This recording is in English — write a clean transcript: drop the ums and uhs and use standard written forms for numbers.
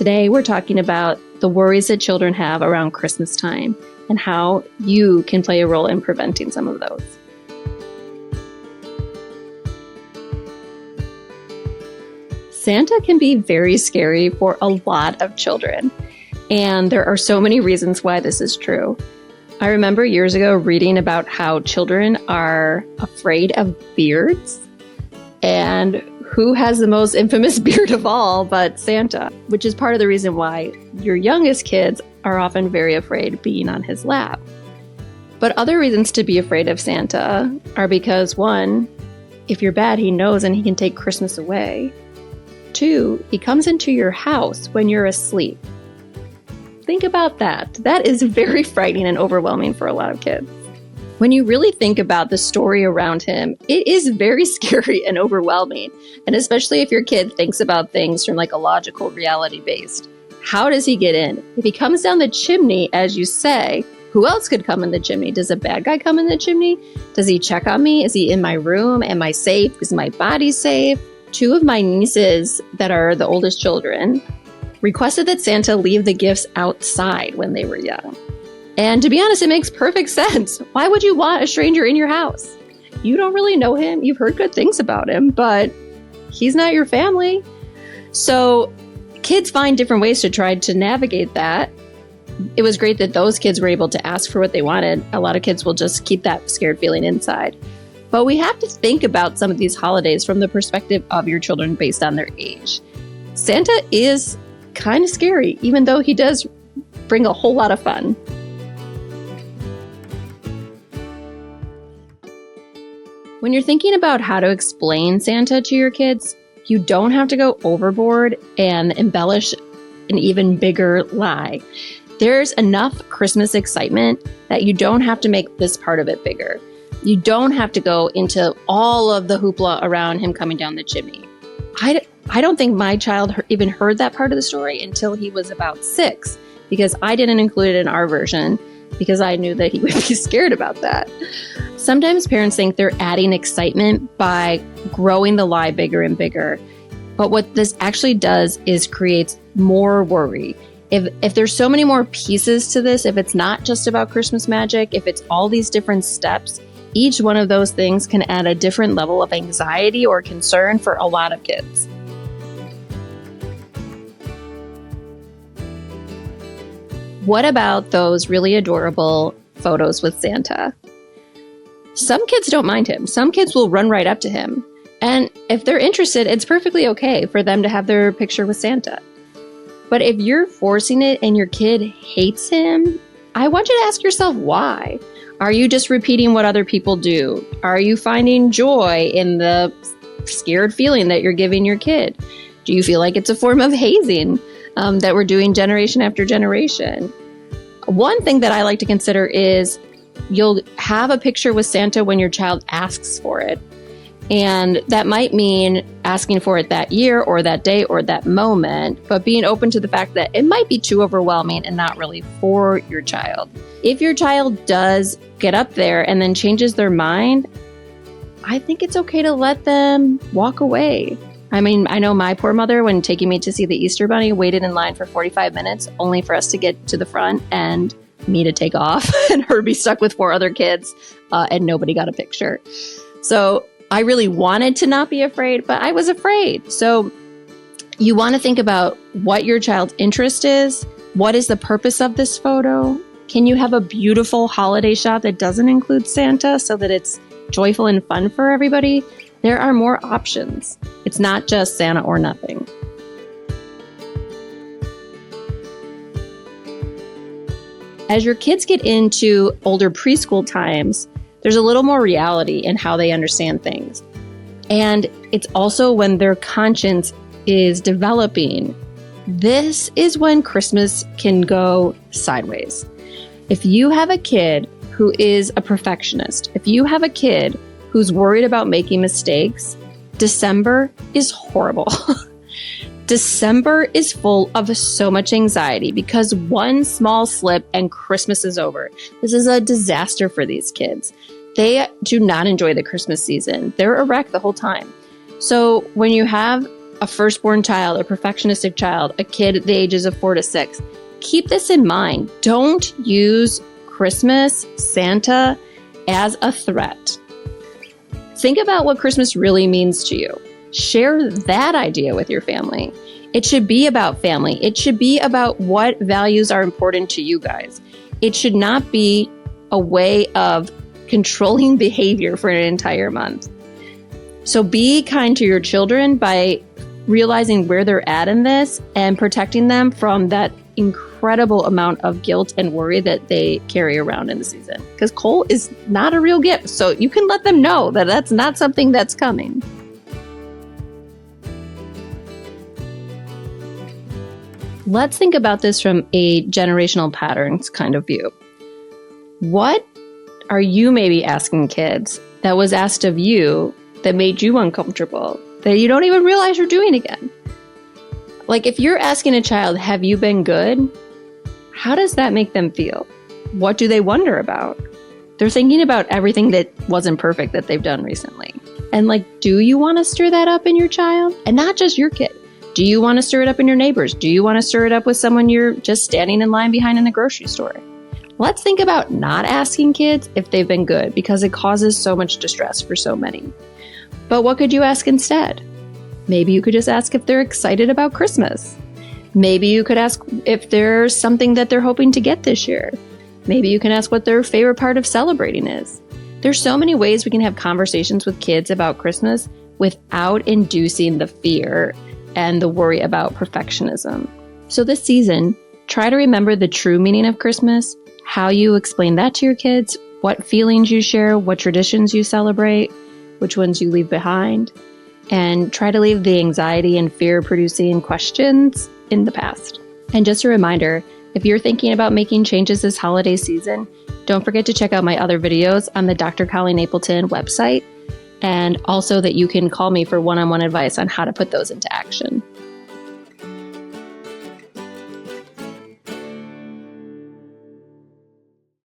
Today, we're talking about the worries that children have around Christmas time and how you can play a role in preventing some of those. Santa can be very scary for a lot of children, and there are so many reasons why this is true. I remember years ago reading about how children are afraid of beards, and who has the most infamous beard of all but Santa, which is part of the reason why your youngest kids are often very afraid of being on his lap. But other reasons to be afraid of Santa are because, one, if you're bad, he knows and he can take Christmas away. Two, he comes into your house when you're asleep. Think about that. That is very frightening and overwhelming for a lot of kids. When you really think about the story around him, it is very scary and overwhelming. And especially if your kid thinks about things from like a logical reality based. How does he get in? If he comes down the chimney, as you say, who else could come in the chimney? Does a bad guy come in the chimney? Does he check on me? Is he in my room? Am I safe? Is my body safe? Two of my nieces that are the oldest children requested that Santa leave the gifts outside when they were young. And to be honest, it makes perfect sense. Why would you want a stranger in your house? You don't really know him. You've heard good things about him, but he's not your family. So kids find different ways to try to navigate that. It was great that those kids were able to ask for what they wanted. A lot of kids will just keep that scared feeling inside. But we have to think about some of these holidays from the perspective of your children based on their age. Santa is kind of scary, even though he does bring a whole lot of fun. When you're thinking about how to explain Santa to your kids, you don't have to go overboard and embellish an even bigger lie. There's enough Christmas excitement that you don't have to make this part of it bigger. You don't have to go into all of the hoopla around him coming down the chimney. I don't think my child even heard that part of the story until he was about 6, because I didn't include it in our version because I knew that he would be scared about that. Sometimes parents think they're adding excitement by growing the lie bigger and bigger. But what this actually does is creates more worry. If there's so many more pieces to this, if it's not just about Christmas magic, if it's all these different steps, each one of those things can add a different level of anxiety or concern for a lot of kids. What about those really adorable photos with Santa? Some kids don't mind him. Some kids will run right up to him. And if they're interested, it's perfectly okay for them to have their picture with Santa. But if you're forcing it and your kid hates him, I want you to ask yourself why. Are you just repeating what other people do? Are you finding joy in the scared feeling that you're giving your kid? Do you feel like it's a form of hazing that we're doing generation after generation? One thing that I like to consider is you'll have a picture with Santa when your child asks for it. And that might mean asking for it that year or that day or that moment, but being open to the fact that it might be too overwhelming and not really for your child. If your child does get up there and then changes their mind, I think it's okay to let them walk away. I mean, I know my poor mother, when taking me to see the Easter Bunny, waited in line for 45 minutes only for us to get to the front and me to take off and her be stuck with 4 other kids and nobody got a picture. So I really wanted to not be afraid, but I was afraid. So you want to think about what your child's interest is. What is the purpose of this photo? Can you have a beautiful holiday shot that doesn't include Santa so that it's joyful and fun for everybody? There are more options. It's not just Santa or nothing. As your kids get into older preschool times, there's a little more reality in how they understand things. And it's also when their conscience is developing. This is when Christmas can go sideways. If you have a kid who is a perfectionist, if you have a kid who's worried about making mistakes, December is horrible. December is full of so much anxiety because one small slip and Christmas is over. This is a disaster for these kids. They do not enjoy the Christmas season. They're a wreck the whole time. So when you have a firstborn child, a perfectionistic child, a kid at the ages of 4 to 6. Keep this in mind. Don't use Christmas, Santa, as a threat. Think about what Christmas really means to you. Share that idea with your family. It should be about family. It should be about what values are important to you guys. It should not be a way of controlling behavior for an entire month. So be kind to your children by realizing where they're at in this and protecting them from that incredible amount of guilt and worry that they carry around in the season. Because coal is not a real gift. So you can let them know that that's not something that's coming. Let's think about this from a generational patterns kind of view. What are you maybe asking kids that was asked of you that made you uncomfortable, that you don't even realize you're doing again? Like if you're asking a child, have you been good? How does that make them feel? What do they wonder about? They're thinking about everything that wasn't perfect that they've done recently. And like, do you want to stir that up in your child? And not just your kid. Do you want to stir it up in your neighbors? Do you want to stir it up with someone you're just standing in line behind in the grocery store? Let's think about not asking kids if they've been good, because it causes so much distress for so many. But what could you ask instead? Maybe you could just ask if they're excited about Christmas. Maybe you could ask if there's something that they're hoping to get this year. Maybe you can ask what their favorite part of celebrating is. There's so many ways we can have conversations with kids about Christmas without inducing the fear and the worry about perfectionism. So this season, try to remember the true meaning of Christmas, how you explain that to your kids, what feelings you share, what traditions you celebrate, which ones you leave behind, and try to leave the anxiety and fear-producing questions in the past. And just a reminder, if you're thinking about making changes this holiday season, don't forget to check out my other videos on the Dr. Colleen Napleton website, and also that you can call me for one-on-one advice on how to put those into action.